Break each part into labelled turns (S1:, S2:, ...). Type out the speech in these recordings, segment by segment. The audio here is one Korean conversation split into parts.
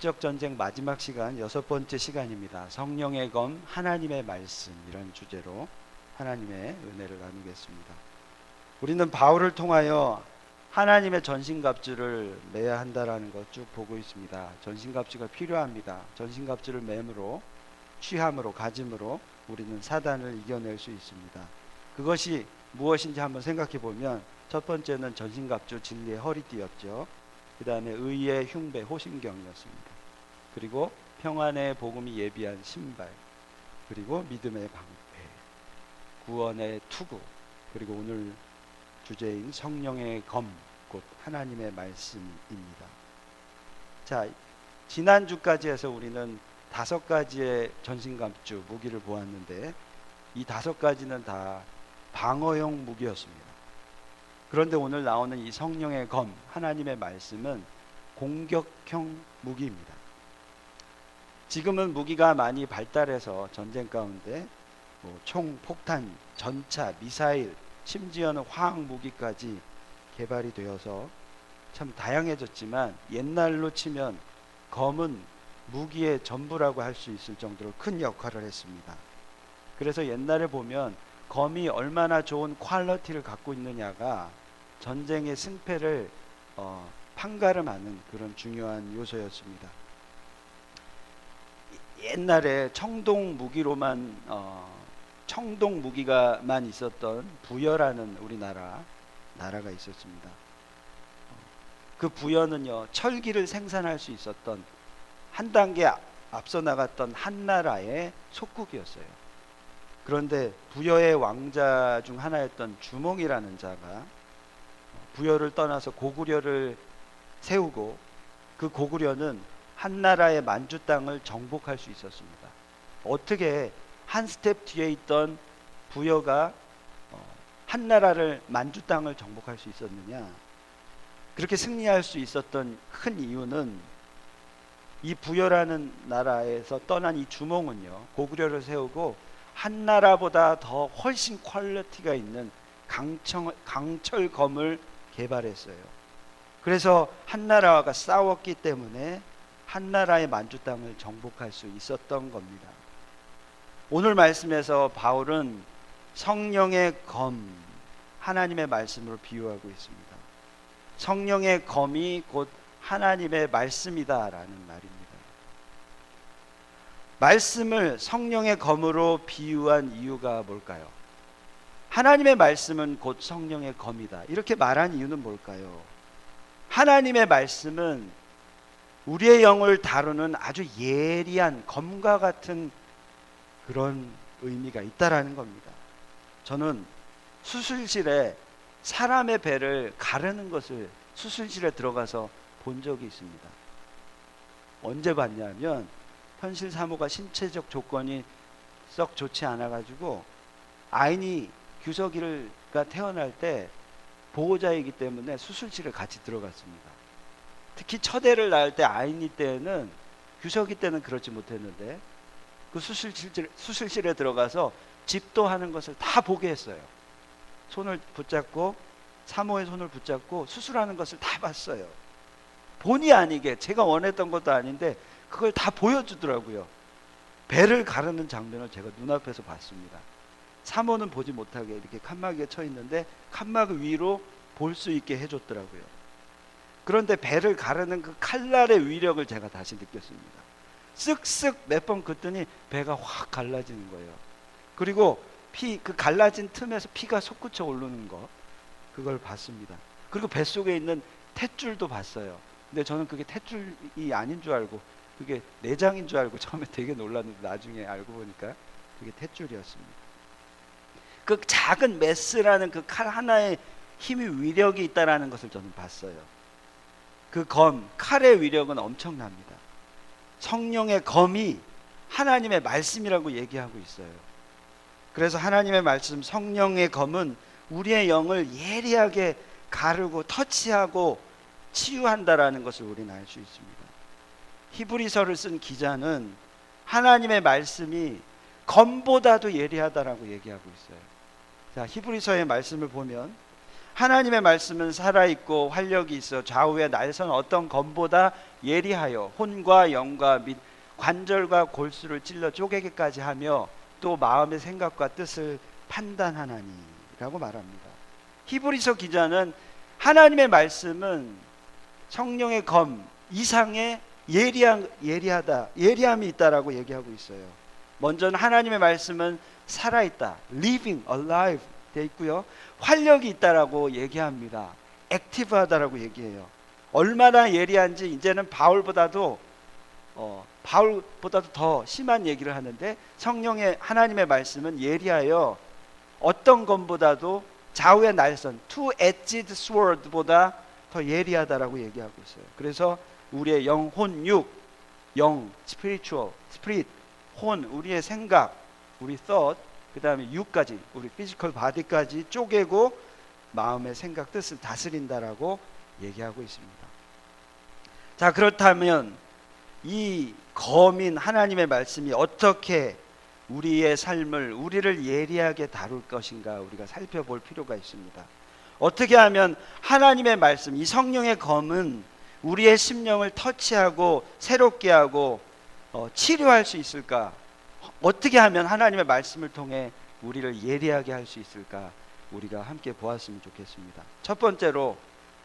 S1: 영적 전쟁 마지막 시간 6번째 시간입니다. 성령의 검, 하나님의 말씀, 이런 주제로 하나님의 은혜를 나누겠습니다. 우리는 바울을 통하여 하나님의 전신갑주를 매야 한다라는 것 쭉 보고 있습니다. 전신갑주가 필요합니다. 전신갑주를 매므로, 취함으로, 가짐으로 우리는 사단을 이겨낼 수 있습니다. 그것이 무엇인지 한번 생각해 보면, 첫 번째는 전신갑주 진리의 허리띠였죠. 그 다음에 의의 흉배 호심경이었습니다. 그리고 평안의 복음이 예비한 신발, 그리고 믿음의 방패, 구원의 투구, 그리고 오늘 주제인 성령의 검, 곧 하나님의 말씀입니다. 자, 지난주까지 해서 우리는 5가지의 전신갑주 무기를 보았는데, 이 5가지는 다 방어용 무기였습니다. 그런데 오늘 나오는 이 성령의 검, 하나님의 말씀은 공격형 무기입니다. 지금은 무기가 많이 발달해서 전쟁 가운데 총, 폭탄, 전차, 미사일, 심지어는 화학 무기까지 개발이 되어서 참 다양해졌지만, 옛날로 치면 검은 무기의 전부라고 할 수 있을 정도로 큰 역할을 했습니다. 그래서 옛날에 보면 검이 얼마나 좋은 퀄리티를 갖고 있느냐가 전쟁의 승패를 판가름하는 그런 중요한 요소였습니다. 옛날에 청동 무기가만 있었던 부여라는 나라가 있었습니다. 그 부여는요, 철기를 생산할 수 있었던, 한 단계 앞서 나갔던 한나라의 속국이었어요. 그런데 부여의 왕자 중 하나였던 주몽이라는 자가 부여를 떠나서 고구려를 세우고, 그 고구려는 한나라의 만주 땅을 정복할 수 있었습니다. 어떻게 한 스텝 뒤에 있던 부여가 한나라를, 만주 땅을 정복할 수 있었느냐? 그렇게 승리할 수 있었던 큰 이유는, 이 부여라는 나라에서 떠난 이 주몽은요, 고구려를 세우고 한나라보다 더 훨씬 퀄리티가 있는 강철검을 개발했어요. 그래서 한나라와 싸웠기 때문에 한나라의 만주 땅을 정복할 수 있었던 겁니다. 오늘 말씀에서 바울은 성령의 검, 하나님의 말씀으로 비유하고 있습니다. 성령의 검이 곧 하나님의 말씀이다라는 말입니다. 말씀을 성령의 검으로 비유한 이유가 뭘까요? 하나님의 말씀은 곧 성령의 검이다, 이렇게 말한 이유는 뭘까요? 하나님의 말씀은 우리의 영을 다루는 아주 예리한 검과 같은 그런 의미가 있다라는 겁니다. 저는 수술실에 사람의 배를 가르는 것을 수술실에 들어가서 본 적이 있습니다. 언제 봤냐면, 현실 사모가 신체적 조건이 썩 좋지 않아 가지고 아인이 규석이가 태어날 때 보호자이기 때문에 수술실에 같이 들어갔습니다. 특히 첫애를 낳을 때, 아인이 때는, 규석이 때는 그렇지 못했는데 그 수술실에 들어가서 집도하는 것을 다 보게 했어요. 손을 붙잡고, 사모의 손을 붙잡고 수술하는 것을 다 봤어요. 본의 아니게, 제가 원했던 것도 아닌데 그걸 다 보여주더라고요. 배를 가르는 장면을 제가 눈앞에서 봤습니다. 사모는 보지 못하게 이렇게 칸막이에 쳐 있는데 칸막 위로 볼 수 있게 해줬더라고요. 그런데 배를 가르는 그 칼날의 위력을 제가 다시 느꼈습니다. 쓱쓱 몇 번 긋더니 배가 확 갈라지는 거예요. 그리고 그 갈라진 틈에서 피가 솟구쳐 오르는 거, 그걸 봤습니다. 그리고 뱃속에 있는 탯줄도 봤어요. 근데 저는 그게 탯줄이 아닌 줄 알고, 그게 내장인 줄 알고 처음에 되게 놀랐는데, 나중에 알고 보니까 그게 탯줄이었습니다. 그 작은 메스라는 그 칼 하나에 힘이, 위력이 있다라는 것을 저는 봤어요. 그 검, 칼의 위력은 엄청납니다. 성령의 검이 하나님의 말씀이라고 얘기하고 있어요. 그래서 하나님의 말씀, 성령의 검은 우리의 영을 예리하게 가르고 터치하고 치유한다라는 것을 우리는 알 수 있습니다. 히브리서를 쓴 기자는 하나님의 말씀이 검보다도 예리하다라고 얘기하고 있어요. 자, 히브리서의 말씀을 보면 하나님의 말씀은 살아있고 활력이 있어 좌우에 날선 어떤 검보다 예리하여 혼과 영과 및 관절과 골수를 찔러 쪼개기까지 하며 또 마음의 생각과 뜻을 판단하나니라고 말합니다. 히브리서 기자는 하나님의 말씀은 성령의 검 이상의 예리함이 있다라고 얘기하고 있어요. 먼저는 하나님의 말씀은 살아있다, living, alive 돼 있고요. 활력이 있다라고 얘기합니다. 액티브하다라고 얘기해요. 얼마나 예리한지 이제는 바울보다도 더 심한 얘기를 하는데, 성령의 하나님의 말씀은 예리하여 어떤 것보다도 좌우의 날선 two-edged sword보다 더 예리하다라고 얘기하고 있어요. 그래서 우리의 영, 혼, 육, 영, spiritual, spirit, 혼, 우리의 생각, 우리 thought, 그 다음에 육까지, 우리 피지컬 바디까지 쪼개고 마음의 생각, 뜻을 다스린다라고 얘기하고 있습니다. 자, 그렇다면 이 검인 하나님의 말씀이 어떻게 우리의 삶을, 우리를 예리하게 다룰 것인가 우리가 살펴볼 필요가 있습니다. 어떻게 하면 하나님의 말씀, 이 성령의 검은 우리의 심령을 터치하고 새롭게 하고 치료할 수 있을까? 어떻게 하면 하나님의 말씀을 통해 우리를 예리하게 할 수 있을까? 우리가 함께 보았으면 좋겠습니다. 첫 번째로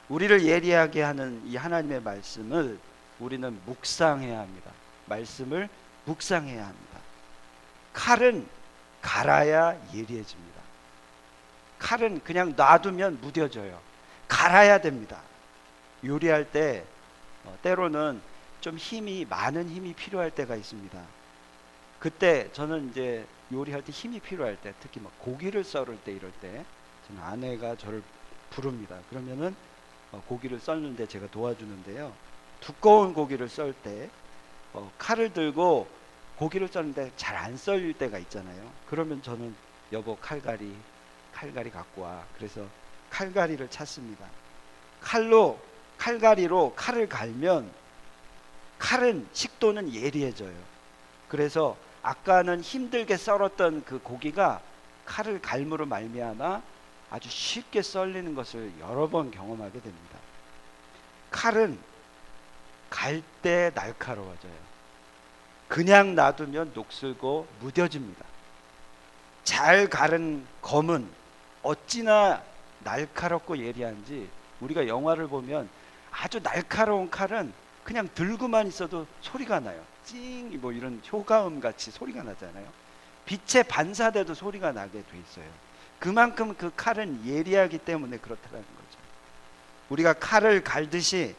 S1: 우리를 예리하게 하는 이 하나님의 말씀을 우리는 묵상해야 합니다. 말씀을 묵상해야 합니다. 칼은 갈아야 예리해집니다. 칼은 그냥 놔두면 무뎌져요. 갈아야 됩니다. 요리할 때 때로는 좀 많은 힘이 필요할 때가 있습니다. 그때 저는 이제 요리할 때 힘이 필요할 때, 특히 막 고기를 썰을 때, 이럴 때 저는 아내가 저를 부릅니다. 그러면은 고기를 썰는데 제가 도와주는데요. 두꺼운 고기를 썰 때 칼을 들고 고기를 썰는데 잘 안 썰릴 때가 있잖아요. 그러면 저는 여보 칼갈이 갖고 와. 그래서 칼갈이를 찾습니다. 칼갈이로 칼을 갈면 칼은 식도는 예리해져요. 그래서 아까는 힘들게 썰었던 그 고기가 칼을 갈므로 말미암아 아주 쉽게 썰리는 것을 여러 번 경험하게 됩니다. 칼은 갈 때 날카로워져요. 그냥 놔두면 녹슬고 무뎌집니다. 잘 갈은 검은 어찌나 날카롭고 예리한지, 우리가 영화를 보면 아주 날카로운 칼은 그냥 들고만 있어도 소리가 나요. 찡, 뭐 이런 효과음 같이 소리가 나잖아요. 빛에 반사돼도 소리가 나게 돼 있어요. 그만큼 그 칼은 예리하기 때문에 그렇다는 거죠. 우리가 칼을 갈듯이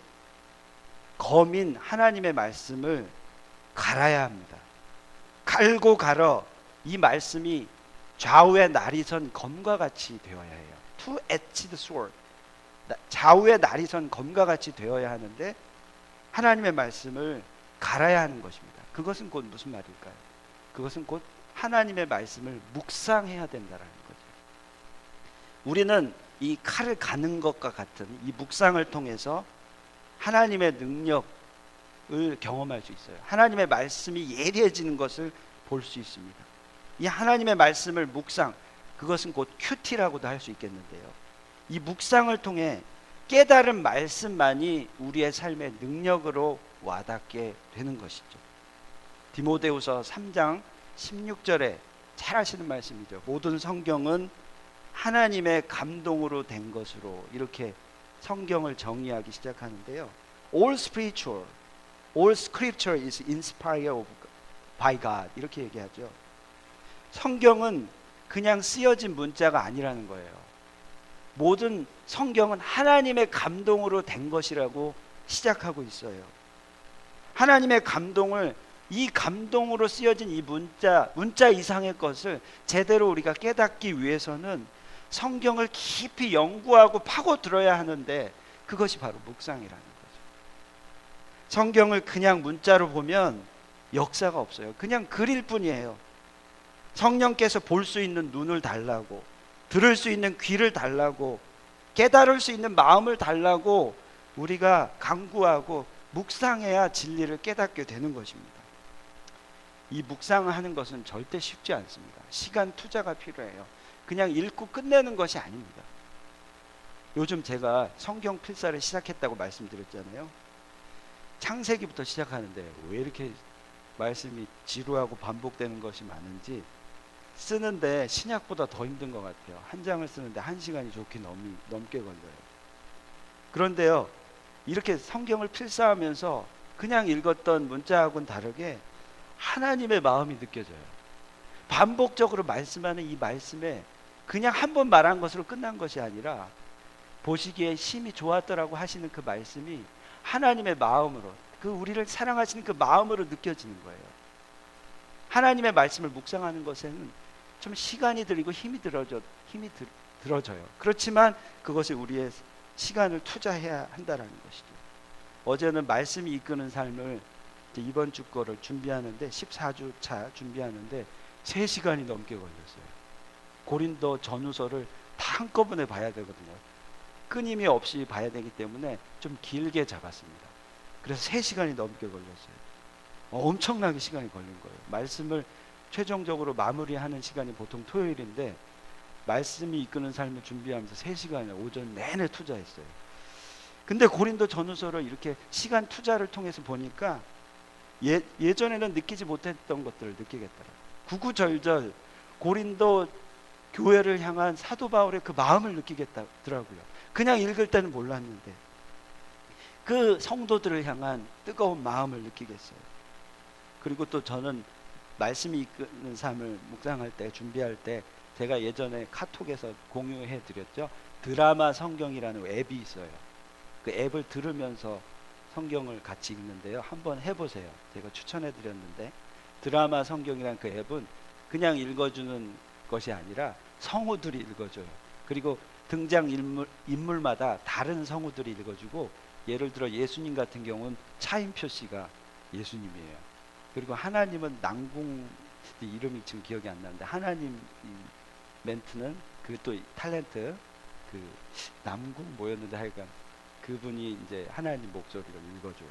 S1: 검인 하나님의 말씀을 갈아야 합니다. 갈고 갈아 이 말씀이 좌우에 날이 선 검과 같이 되어야 해요. two-edged sword, 좌우에 날이 선 검과 같이 되어야 하는데 하나님의 말씀을 갈아야 하는 것입니다. 그것은 곧 무슨 말일까요? 그것은 곧 하나님의 말씀을 묵상해야 된다는 거죠. 우리는 이 칼을 가는 것과 같은 이 묵상을 통해서 하나님의 능력을 경험할 수 있어요. 하나님의 말씀이 예리해지는 것을 볼 수 있습니다. 이 하나님의 말씀을 묵상, 그것은 곧 큐티라고도 할 수 있겠는데요. 이 묵상을 통해 깨달은 말씀만이 우리의 삶의 능력으로 와닿게 되는 것이죠. 디모데후서 3장 16절에 잘 아시는 말씀이죠. 모든 성경은 하나님의 감동으로 된 것으로, 이렇게 성경을 정의하기 시작하는데요. All spiritual, all scripture is inspired by God, 이렇게 얘기하죠. 성경은 그냥 쓰여진 문자가 아니라는 거예요. 모든 성경은 하나님의 감동으로 된 것이라고 시작하고 있어요. 하나님의 감동을, 이 감동으로 쓰여진 이 문자 이상의 것을 제대로 우리가 깨닫기 위해서는 성경을 깊이 연구하고 파고 들어야 하는데, 그것이 바로 묵상이라는 거죠. 성경을 그냥 문자로 보면 역사가 없어요. 그냥 글일 뿐이에요. 성령께서 볼 수 있는 눈을 달라고, 들을 수 있는 귀를 달라고, 깨달을 수 있는 마음을 달라고 우리가 간구하고 묵상해야 진리를 깨닫게 되는 것입니다. 이 묵상하는 것은 절대 쉽지 않습니다. 시간 투자가 필요해요. 그냥 읽고 끝내는 것이 아닙니다. 요즘 제가 성경 필사를 시작했다고 말씀드렸잖아요. 창세기부터 시작하는데 왜 이렇게 말씀이 지루하고 반복되는 것이 많은지 쓰는데 신약보다 더 힘든 것 같아요. 한 장을 쓰는데 1시간이 좋게 넘게 걸려요. 그런데요, 이렇게 성경을 필사하면서 그냥 읽었던 문자하고는 다르게 하나님의 마음이 느껴져요. 반복적으로 말씀하는 이 말씀에 그냥 한 번 말한 것으로 끝난 것이 아니라 보시기에 심히 좋았더라고 하시는 그 말씀이 하나님의 마음으로, 그 우리를 사랑하시는 그 마음으로 느껴지는 거예요. 하나님의 말씀을 묵상하는 것에는 좀 시간이 들이고 힘이 들어져요. 그렇지만 그것이 우리의 시간을 투자해야 한다라는 것이죠. 어제는 말씀이 이끄는 삶을 이번 주 거를 준비하는데 14주 차 준비하는데 3시간이 넘게 걸렸어요. 고린도 전후서를 다 한꺼번에 봐야 되거든요. 끊임이 없이 봐야 되기 때문에 좀 길게 잡았습니다. 그래서 3시간이 넘게 걸렸어요. 엄청나게 시간이 걸린 거예요. 말씀을 최종적으로 마무리하는 시간이 보통 토요일인데 말씀이 이끄는 삶을 준비하면서 3시간을 오전 내내 투자했어요. 근데 고린도 전후서를 이렇게 시간 투자를 통해서 보니까 예전에는 느끼지 못했던 것들을 느끼겠더라고요. 구구절절 고린도 교회를 향한 사도 바울의 그 마음을 느끼겠더라고요. 그냥 읽을 때는 몰랐는데 그 성도들을 향한 뜨거운 마음을 느끼겠어요. 그리고 또 저는 말씀이 이끄는 삶을 묵상할 때, 준비할 때 제가 예전에 카톡에서 공유해 드렸죠. 드라마 성경이라는 앱이 있어요. 그 앱을 들으면서 성경을 같이 읽는데요. 한번 해보세요. 제가 추천해 드렸는데 드라마 성경이라는 그 앱은 그냥 읽어주는 것이 아니라 성우들이 읽어줘요. 그리고 등장 인물마다 다른 성우들이 읽어주고, 예를 들어 예수님 같은 경우는 차인표 씨가 예수님이에요. 그리고 하나님은 남궁, 이름이 지금 기억이 안 나는데 하나님 멘트는 그 또 탤런트 그 남궁 뭐였는데 하여간 그분이 이제 하나님 목소리를 읽어줘요.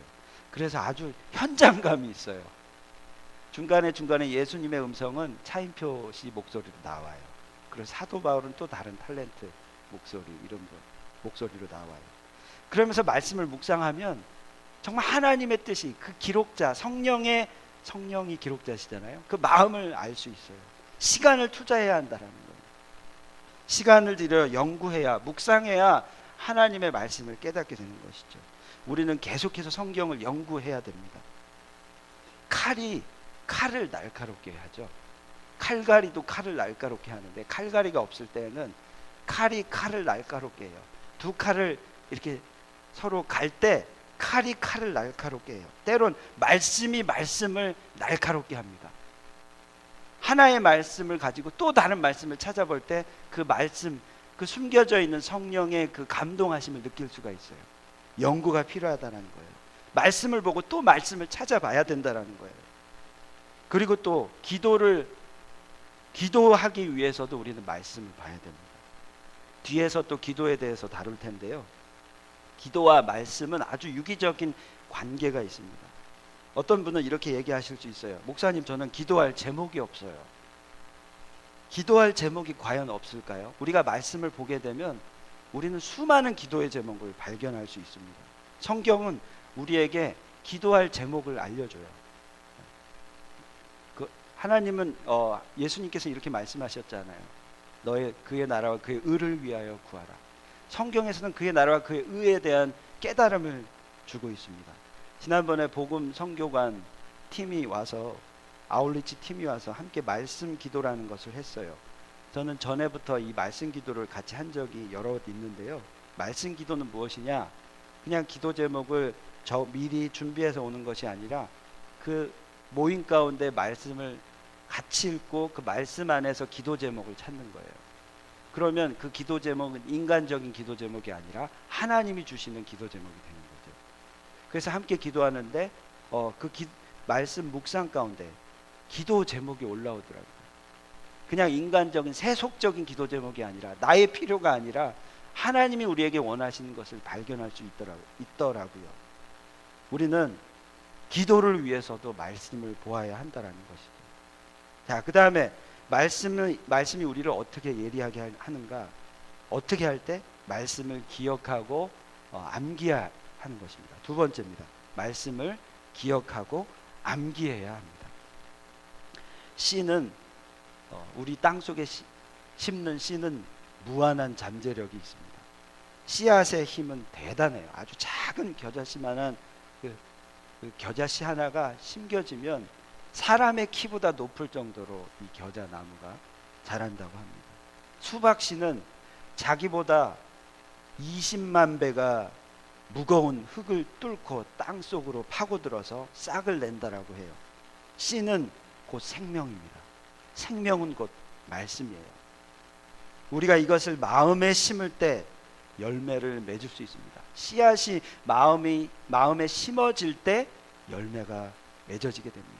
S1: 그래서 아주 현장감이 있어요. 중간에 예수님의 음성은 차인표 씨 목소리로 나와요. 그리고 사도 바울은 또 다른 탤런트 목소리, 이런 목소리로 나와요. 그러면서 말씀을 묵상하면 정말 하나님의 뜻이, 그 기록자, 성령이 기록자시잖아요. 그 마음을 알 수 있어요. 시간을 투자해야 한다는 거예요. 시간을 들여 연구해야, 묵상해야 하나님의 말씀을 깨닫게 되는 것이죠. 우리는 계속해서 성경을 연구해야 됩니다. 칼을 날카롭게 하죠. 칼갈이도 칼을 날카롭게 하는데 칼갈이가 없을 때는 칼을 날카롭게 해요. 두 칼을 이렇게 서로 갈 때 칼을 날카롭게 해요. 때론 말씀이 말씀을 날카롭게 합니다. 하나의 말씀을 가지고 또 다른 말씀을 찾아볼 때 그 말씀, 그 숨겨져 있는 성령의 그 감동하심을 느낄 수가 있어요. 연구가 필요하다는 거예요. 말씀을 보고 또 말씀을 찾아봐야 된다는 거예요. 그리고 또 기도하기 위해서도 우리는 말씀을 봐야 됩니다. 뒤에서 또 기도에 대해서 다룰 텐데요. 기도와 말씀은 아주 유기적인 관계가 있습니다. 어떤 분은 이렇게 얘기하실 수 있어요. 목사님, 저는 기도할 제목이 없어요. 기도할 제목이 과연 없을까요? 우리가 말씀을 보게 되면 우리는 수많은 기도의 제목을 발견할 수 있습니다. 성경은 우리에게 기도할 제목을 알려줘요. 하나님은 예수님께서 이렇게 말씀하셨잖아요. 그의 나라와 그의 의를 위하여 구하라. 성경에서는 그의 나라와 그의 의에 대한 깨달음을 주고 있습니다. 지난번에 복음 선교관 팀이 와서, 아울리치 팀이 와서 함께 말씀 기도라는 것을 했어요. 저는 전에부터 이 말씀 기도를 같이 한 적이 여러 있는데요. 말씀 기도는 무엇이냐? 그냥 기도 제목을 미리 준비해서 오는 것이 아니라 그 모임 가운데 말씀을 같이 읽고 그 말씀 안에서 기도 제목을 찾는 거예요. 그러면 그 기도 제목은 인간적인 기도 제목이 아니라 하나님이 주시는 기도 제목이 되는 거죠. 그래서 함께 기도하는데 말씀 묵상 가운데 기도 제목이 올라오더라고요. 그냥 인간적인 세속적인 기도 제목이 아니라, 나의 필요가 아니라 하나님이 우리에게 원하시는 것을 발견할 수 있더라고요. 우리는 기도를 위해서도 말씀을 보아야 한다는 것이죠. 자, 그 다음에 말씀이 우리를 어떻게 예리하게 하는가? 어떻게 할 때? 말씀을 기억하고 암기해야 하는 것입니다. 두 번째입니다. 말씀을 기억하고 암기해야 합니다. 씨는 우리 땅 속에 심는 씨는 무한한 잠재력이 있습니다. 씨앗의 힘은 대단해요. 아주 작은 겨자씨만한 그 겨자씨 하나가 심겨지면 사람의 키보다 높을 정도로 이 겨자나무가 자란다고 합니다. 수박씨는 자기보다 20만 배가 무거운 흙을 뚫고 땅 속으로 파고들어서 싹을 낸다라고 해요. 씨는 곧 생명입니다. 생명은 곧 말씀이에요. 우리가 이것을 마음에 심을 때 열매를 맺을 수 있습니다. 씨앗이 마음에 심어질 때 열매가 맺어지게 됩니다.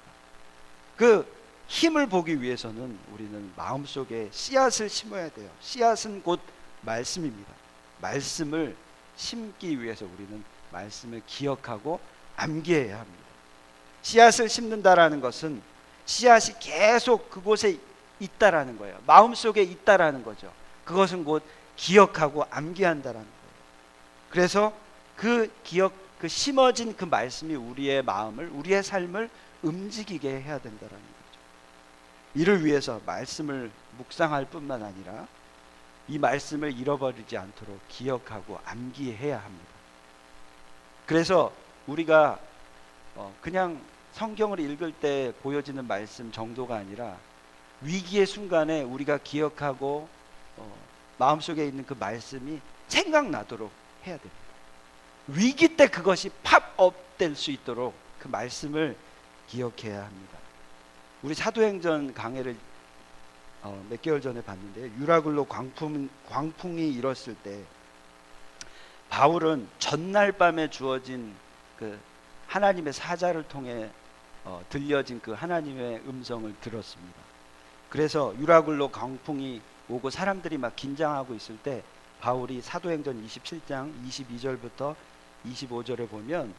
S1: 그 힘을 보기 위해서는 우리는 마음속에 씨앗을 심어야 돼요. 씨앗은 곧 말씀입니다. 말씀을 심기 위해서 우리는 말씀을 기억하고 암기해야 합니다. 씨앗을 심는다라는 것은 씨앗이 계속 그곳에 있다라는 거예요. 마음속에 있다라는 거죠. 그것은 곧 기억하고 암기한다라는 거예요. 그래서 그 심어진 그 말씀이 우리의 마음을, 우리의 삶을 움직이게 해야 된다라는 거죠. 이를 위해서 말씀을 묵상할 뿐만 아니라 이 말씀을 잃어버리지 않도록 기억하고 암기해야 합니다. 그래서 우리가 그냥 성경을 읽을 때 보여지는 말씀 정도가 아니라 위기의 순간에 우리가 기억하고 마음속에 있는 그 말씀이 생각나도록 해야 됩니다. 위기 때 그것이 팝업 될 수 있도록 그 말씀을 기억해야 합니다. 우리 사도행전 강해를 몇 개월 전에 봤는데요. 유라굴로 광풍이 일었을 때 바울은 전날 밤에 주어진 그 하나님의 사자를 통해 들려진 그 하나님의 음성을 들었습니다. 그래서 유라굴로 광풍이 오고 사람들이 막 긴장하고 있을 때 바울이 사도행전 27장 22절부터 25절에 보면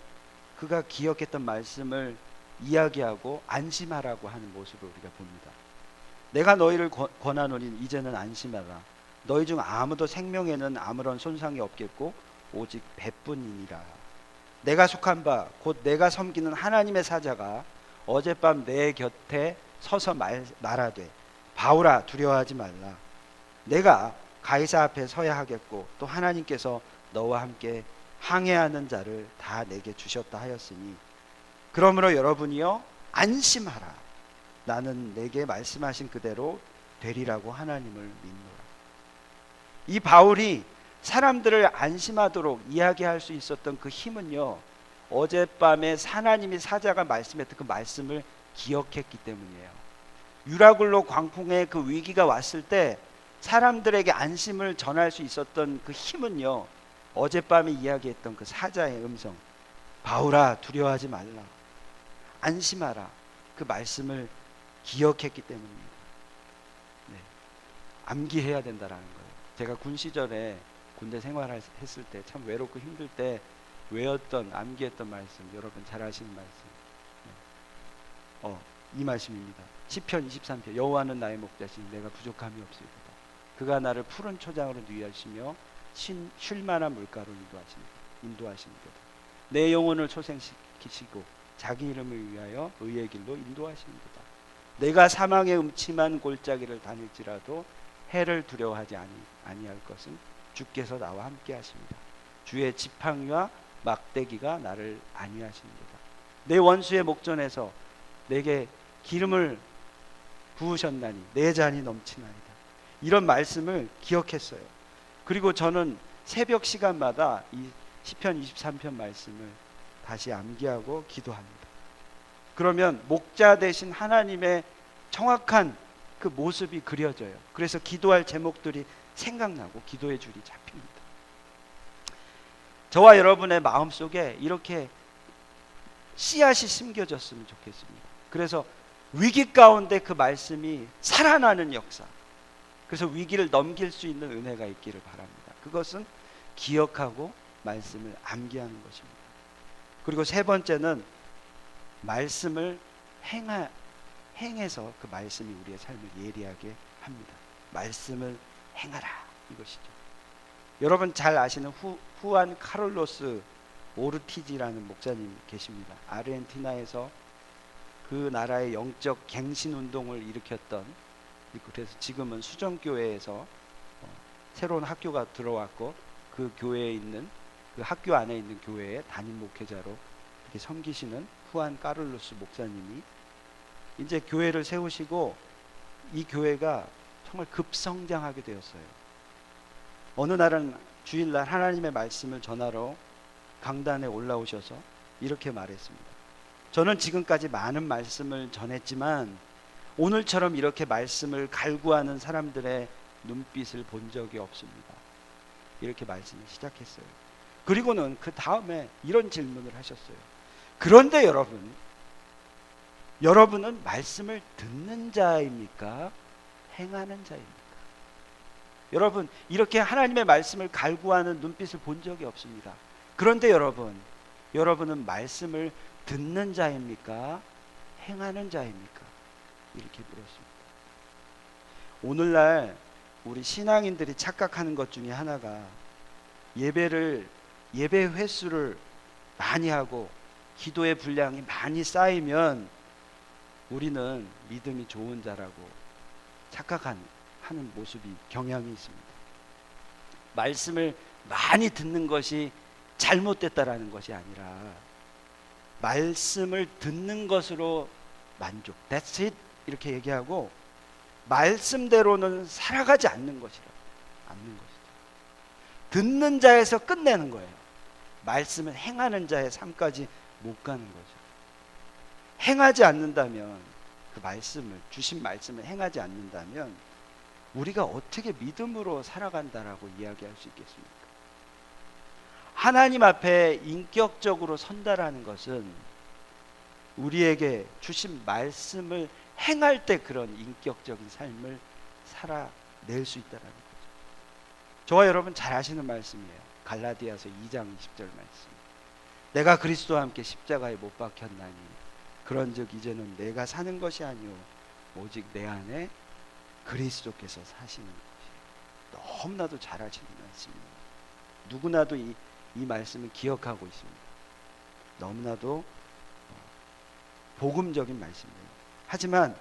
S1: 그가 기억했던 말씀을 이야기하고 안심하라고 하는 모습을 우리가 봅니다. 내가 너희를 권하노니 이제는 안심하라. 너희 중 아무도 생명에는 아무런 손상이 없겠고 오직 배뿐이니라. 내가 속한 바 곧 내가 섬기는 하나님의 사자가 어젯밤 내 곁에 서서 말하되 바울아 두려워하지 말라. 내가 가이사 앞에 서야 하겠고 또 하나님께서 너와 함께 항해하는 자를 다 내게 주셨다 하였으니 그러므로 여러분이여 안심하라. 나는 내게 말씀하신 그대로 되리라고 하나님을 믿노라. 이 바울이 사람들을 안심하도록 이야기할 수 있었던 그 힘은요, 어젯밤에 하나님이 사자가 말씀했던 그 말씀을 기억했기 때문이에요. 유라굴로 광풍의 그 위기가 왔을 때 사람들에게 안심을 전할 수 있었던 그 힘은요, 어젯밤에 이야기했던 그 사자의 음성, 바울아 두려워하지 말라, 안심하라, 그 말씀을 기억했기 때문입니다. 네. 암기해야 된다라는 거예요. 제가 군 시절에 군대 생활을 했을 때 참 외롭고 힘들 때 외웠던, 암기했던 말씀, 여러분 잘 아시는 말씀, 네. 이 말씀입니다. 시편 23편 여호와는 나의 목자시니 내가 부족함이 없으리로다. 그가 나를 푸른 초장으로 누이하시며 쉴 만한 물가로 인도하시니로다. 내 영혼을 소생시키시고 자기 이름을 위하여 의의 길로 인도하시니로다. 내가 사망의 음침한 골짜기를 다닐지라도 해를 두려워하지 아니할 것은 주께서 나와 함께 하십니다. 주의 지팡이와 막대기가 나를 안위하십니다. 내 원수의 목전에서 내게 기름을 부으셨나니 내 잔이 넘치나이다. 이런 말씀을 기억했어요. 그리고 저는 새벽 시간마다 이 시편 23편 말씀을 다시 암기하고 기도합니다. 그러면 목자 되신 하나님의 정확한 그 모습이 그려져요. 그래서 기도할 제목들이 생각나고 기도의 줄이 잡힙니다. 저와 여러분의 마음속에 이렇게 씨앗이 심겨졌으면 좋겠습니다. 그래서 위기 가운데 그 말씀이 살아나는 역사, 그래서 위기를 넘길 수 있는 은혜가 있기를 바랍니다. 그것은 기억하고 말씀을 암기하는 것입니다. 그리고 세 번째는 말씀을 행해서 그 말씀이 우리의 삶을 예리하게 합니다. 말씀을 행하라, 이것이죠. 여러분 잘 아시는 후안 카를로스 오르티지라는 목사님 계십니다. 아르헨티나에서 그 나라의 영적 갱신 운동을 일으켰던, 그래서 지금은 수정교회에서 새로운 학교가 들어왔고 그 교회에 있는, 그 학교 안에 있는 교회의 담임 목회자로 이렇게 섬기시는 후안 카를로스 목사님이 이제 교회를 세우시고 이 교회가 정말 급성장하게 되었어요. 어느 날은 주일날 하나님의 말씀을 전하러 강단에 올라오셔서 이렇게 말했습니다. 저는 지금까지 많은 말씀을 전했지만 오늘처럼 이렇게 말씀을 갈구하는 사람들의 눈빛을 본 적이 없습니다. 이렇게 말씀을 시작했어요. 그리고는 그 다음에 이런 질문을 하셨어요. 그런데 여러분은 말씀을 듣는 자입니까? 행하는 자입니까? 여러분, 이렇게 하나님의 말씀을 갈구하는 눈빛을 본 적이 없습니다. 그런데 여러분은 말씀을 듣는 자입니까? 행하는 자입니까? 이렇게 물었습니다. 오늘날 우리 신앙인들이 착각하는 것 중에 하나가 예배 횟수를 많이 하고 기도의 분량이 많이 쌓이면 우리는 믿음이 좋은 자라고 착각하는 모습이, 경향이 있습니다. 말씀을 많이 듣는 것이 잘못됐다라는 것이 아니라 말씀을 듣는 것으로 만족, that's it, 이렇게 얘기하고 말씀대로는 살아가지 않는 것이죠. 듣는 자에서 끝내는 거예요. 말씀을 행하는 자의 삶까지 못 가는 거죠. 행하지 않는다면, 그 말씀을, 주신 말씀을 행하지 않는다면 우리가 어떻게 믿음으로 살아간다라고 이야기할 수 있겠습니까? 하나님 앞에 인격적으로 선다라는 것은 우리에게 주신 말씀을 행할 때 그런 인격적인 삶을 살아낼 수 있다는 거죠. 저와 여러분 잘 아시는 말씀이에요. 갈라디아서 2장 20절 말씀. 내가 그리스도와 함께 십자가에 못 박혔나니 그런즉 이제는 내가 사는 것이 아니오 오직 내 안에 그리스도께서 사시는 것이에요. 너무나도 잘 아시는 말씀입니다. 누구나도 이 말씀을 기억하고 있습니다. 너무나도 복음적인 말씀이에요. 하지만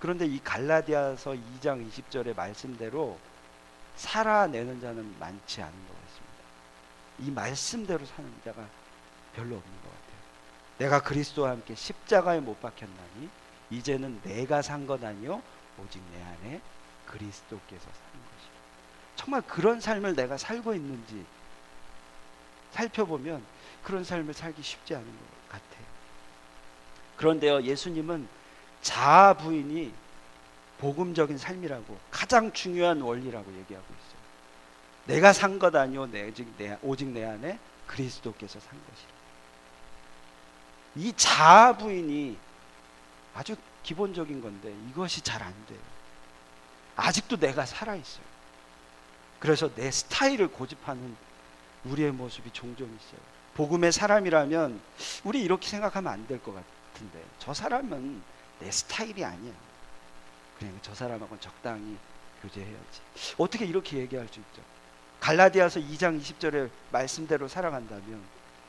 S1: 그런데 이 갈라디아서 2장 20절의 말씀대로 살아내는 자는 많지 않은 것 같습니다. 이 말씀대로 사는 자가 별로 없는 것 같아요. 내가 그리스도와 함께 십자가에 못 박혔나니 이제는 내가 산 것 아니요 오직 내 안에 그리스도께서 사는 것이다. 정말 그런 삶을 내가 살고 있는지 살펴보면 그런 삶을 살기 쉽지 않은 것 같아요. 그런데요, 예수님은 자아 부인이 복음적인 삶이라고, 가장 중요한 원리라고 얘기하고 있어요. 내가 산 것 아니요 오직 내 안에 그리스도께서 산 것이라. 이 자아 부인이 아주 기본적인 건데 이것이 잘 안 돼요. 아직도 내가 살아있어요. 그래서 내 스타일을 고집하는 우리의 모습이 종종 있어요. 복음의 사람이라면 우리 이렇게 생각하면 안 될 것 같은데, 저 사람은 내 스타일이 아니야. 그냥 저 사람하고는 적당히 교제해야지. 어떻게 이렇게 얘기할 수 있죠? 갈라디아서 2장 20절의 말씀대로 살아간다면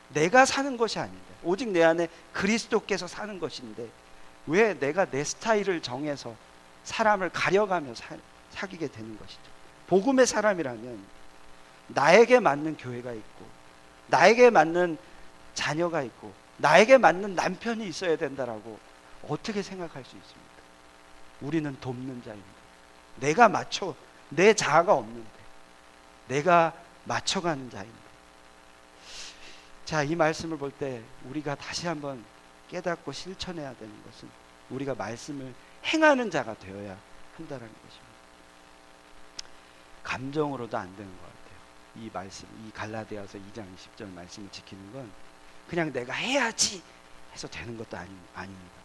S1: 내가 사는 것이 아닌데 오직 내 안에 그리스도께서 사는 것인데 왜 내가 내 스타일을 정해서 사람을 가려가며 사귀게 되는 것이죠? 복음의 사람이라면 나에게 맞는 교회가 있고 나에게 맞는 자녀가 있고 나에게 맞는 남편이 있어야 된다라고 어떻게 생각할 수 있습니까? 우리는 돕는 자입니다. 내 자아가 없는데 내가 맞춰가는 자입니다. 자, 이 말씀을 볼 때 우리가 다시 한번 깨닫고 실천해야 되는 것은 우리가 말씀을 행하는 자가 되어야 한다는 것입니다. 감정으로도 안 되는 것 같아요. 이 말씀, 이 갈라디아서 2장 20절 말씀을 지키는 건 그냥 내가 해야지 해서 되는 것도 아닙니다.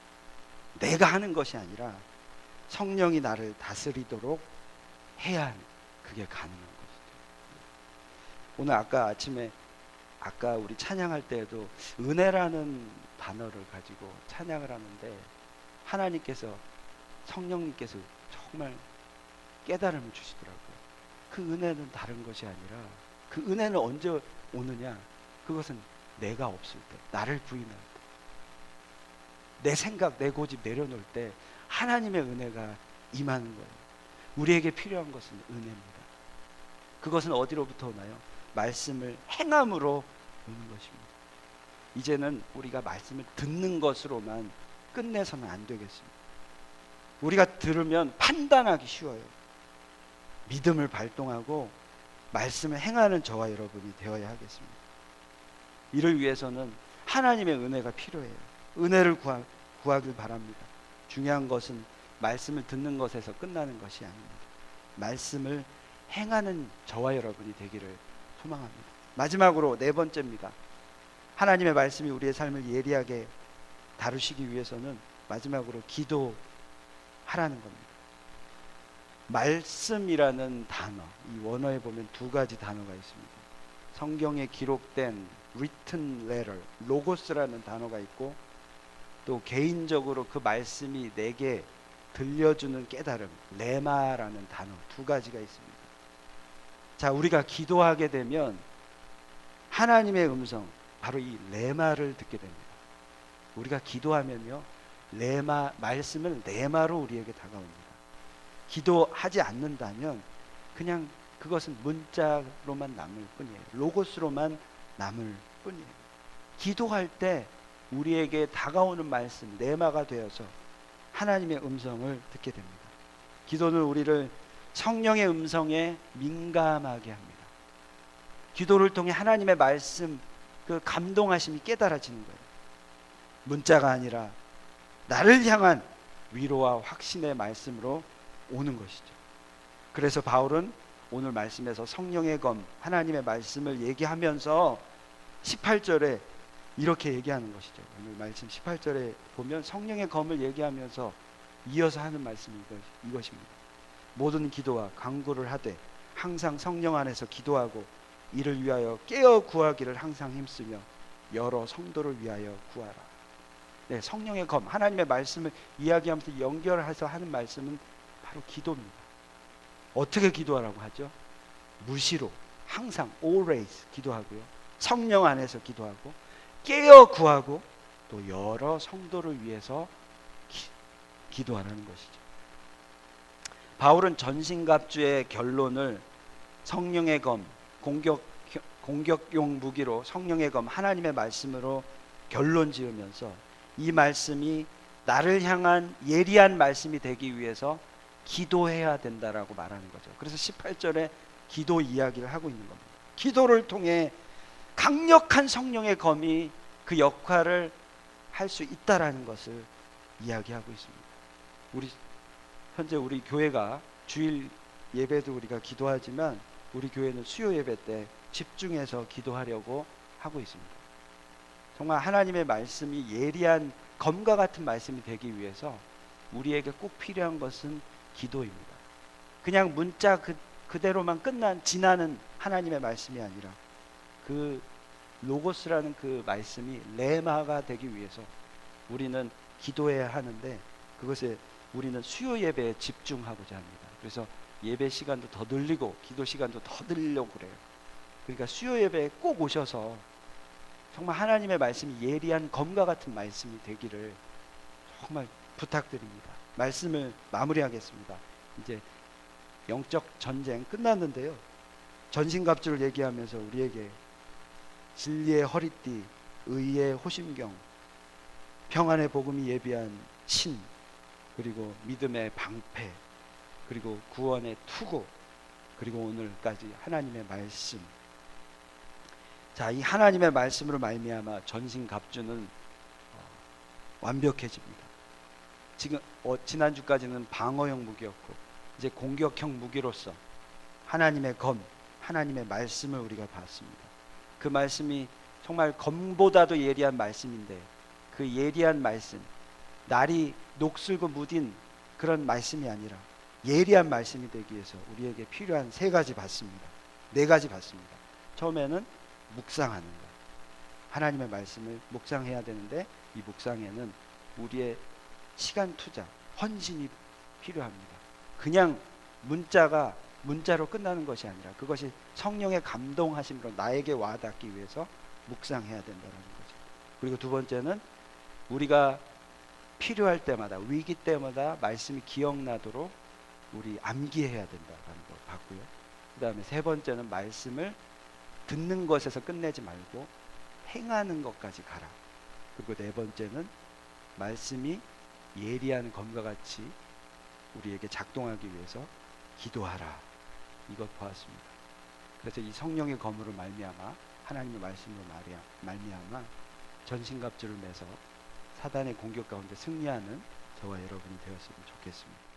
S1: 내가 하는 것이 아니라 성령이 나를 다스리도록 해야 그게 가능한 것이죠. 오늘 아까 우리 찬양할 때에도 은혜라는 단어를 가지고 찬양을 하는데 하나님께서, 성령님께서 정말 깨달음을 주시더라고요. 그 은혜는 다른 것이 아니라 그 은혜는 언제 오느냐? 그것은 내가 없을 때, 나를 부인할 때, 내 생각, 내 고집 내려놓을 때 하나님의 은혜가 임하는 거예요. 우리에게 필요한 것은 은혜입니다. 그것은 어디로부터 오나요? 말씀을 행함으로 오는 것입니다. 이제는 우리가 말씀을 듣는 것으로만 끝내서는 안 되겠습니다. 우리가 들으면 판단하기 쉬워요. 믿음을 발동하고 말씀을 행하는 저와 여러분이 되어야 하겠습니다. 이를 위해서는 하나님의 은혜가 필요해요. 은혜를 구하길 바랍니다. 중요한 것은 말씀을 듣는 것에서 끝나는 것이 아닙니다. 말씀을 행하는 저와 여러분이 되기를 소망합니다. 마지막으로 네 번째입니다. 하나님의 말씀이 우리의 삶을 예리하게 다루시기 위해서는 마지막으로 기도하라는 겁니다. 말씀이라는 단어, 이 원어에 보면 두 가지 단어가 있습니다. 성경에 기록된 written letter, 로고스라는 단어가 있고, 또 개인적으로 그 말씀이 내게 들려주는 깨달음, 레마라는 단어, 두 가지가 있습니다. 자, 우리가 기도하게 되면 하나님의 음성, 바로 이 레마를 듣게 됩니다. 우리가 기도하면요, 레마, 말씀은 레마로 우리에게 다가옵니다. 기도하지 않는다면 그냥 그것은 문자로만 남을 뿐이에요. 로고스로만 남을 뿐이에요. 기도할 때 우리에게 다가오는 말씀, 레마가 되어서 하나님의 음성을 듣게 됩니다. 기도는 우리를 성령의 음성에 민감하게 합니다. 기도를 통해 하나님의 말씀, 그 감동하심이 깨달아지는 거예요. 문자가 아니라 나를 향한 위로와 확신의 말씀으로 오는 것이죠. 그래서 바울은 오늘 말씀에서 성령의 검, 하나님의 말씀을 얘기하면서 18절에 이렇게 얘기하는 것이죠. 오늘 말씀 18절에 보면 성령의 검을 얘기하면서 이어서 하는 말씀이 이것입니다. 모든 기도와 간구를 하되 항상 성령 안에서 기도하고 이를 위하여 깨어 구하기를 항상 힘쓰며 여러 성도를 위하여 구하라. 네, 성령의 검, 하나님의 말씀을 이야기하면서 연결해서 하는 말씀은 바로 기도입니다. 어떻게 기도하라고 하죠? 무시로, 항상, always 기도하고요. 성령 안에서 기도하고 깨어 구하고 또 여러 성도를 위해서 기도하라는 것이죠. 바울은 전신갑주의 결론을 성령의 검, 공격용 무기로 성령의 검, 하나님의 말씀으로 결론 지으면서 이 말씀이 나를 향한 예리한 말씀이 되기 위해서 기도해야 된다라고 말하는 거죠. 그래서 18절에 기도 이야기를 하고 있는 겁니다. 기도를 통해 강력한 성령의 검이 그 역할을 할 수 있다라는 것을 이야기하고 있습니다. 현재 우리 교회가 주일 예배도 우리가 기도하지만 우리 교회는 수요 예배 때 집중해서 기도하려고 하고 있습니다. 정말 하나님의 말씀이 예리한 검과 같은 말씀이 되기 위해서 우리에게 꼭 필요한 것은 기도입니다. 그냥 문자 그대로만 지나는 하나님의 말씀이 아니라 그 로고스라는 그 말씀이 레마가 되기 위해서 우리는 기도해야 하는데, 그것에 우리는 수요 예배에 집중하고자 합니다. 그래서 예배 시간도 더 늘리고 기도 시간도 더 늘리려고 그래요. 그러니까 수요 예배에 꼭 오셔서 정말 하나님의 말씀이 예리한 검과 같은 말씀이 되기를 정말 부탁드립니다. 말씀을 마무리하겠습니다. 이제 영적 전쟁 끝났는데요, 전신갑주를 얘기하면서 우리에게 진리의 허리띠, 의의 호심경, 평안의 복음이 예비한 신, 그리고 믿음의 방패, 그리고 구원의 투구, 그리고 오늘까지 하나님의 말씀. 자, 이 하나님의 말씀으로 말미암아 전신갑주는 완벽해집니다. 지금 지난주까지는 방어형 무기였고 이제 공격형 무기로서 하나님의 검, 하나님의 말씀을 우리가 봤습니다. 그 말씀이 정말 검보다도 예리한 말씀인데, 그 예리한 말씀, 날이 녹슬고 무딘 그런 말씀이 아니라 예리한 말씀이 되기 위해서 우리에게 필요한 네 가지 봤습니다. 처음에는 묵상하는 것. 하나님의 말씀을 묵상해야 되는데 이 묵상에는 우리의 시간 투자, 헌신이 필요합니다. 그냥 문자가 문자로 끝나는 것이 아니라 그것이 성령의 감동하심으로 나에게 와닿기 위해서 묵상해야 된다는 거죠. 그리고 두 번째는 우리가 필요할 때마다, 위기 때마다 말씀이 기억나도록 우리 암기해야 된다는 걸 봤고요. 그 다음에 세 번째는 말씀을 듣는 것에서 끝내지 말고 행하는 것까지 가라. 그리고 네 번째는 말씀이 예리한 검과 같이 우리에게 작동하기 위해서 기도하라. 이것 보았습니다. 그래서 이 성령의 검으로 말미암아, 하나님의 말씀으로 말미암아 전신갑주를 매서 사단의 공격 가운데 승리하는 저와 여러분이 되었으면 좋겠습니다.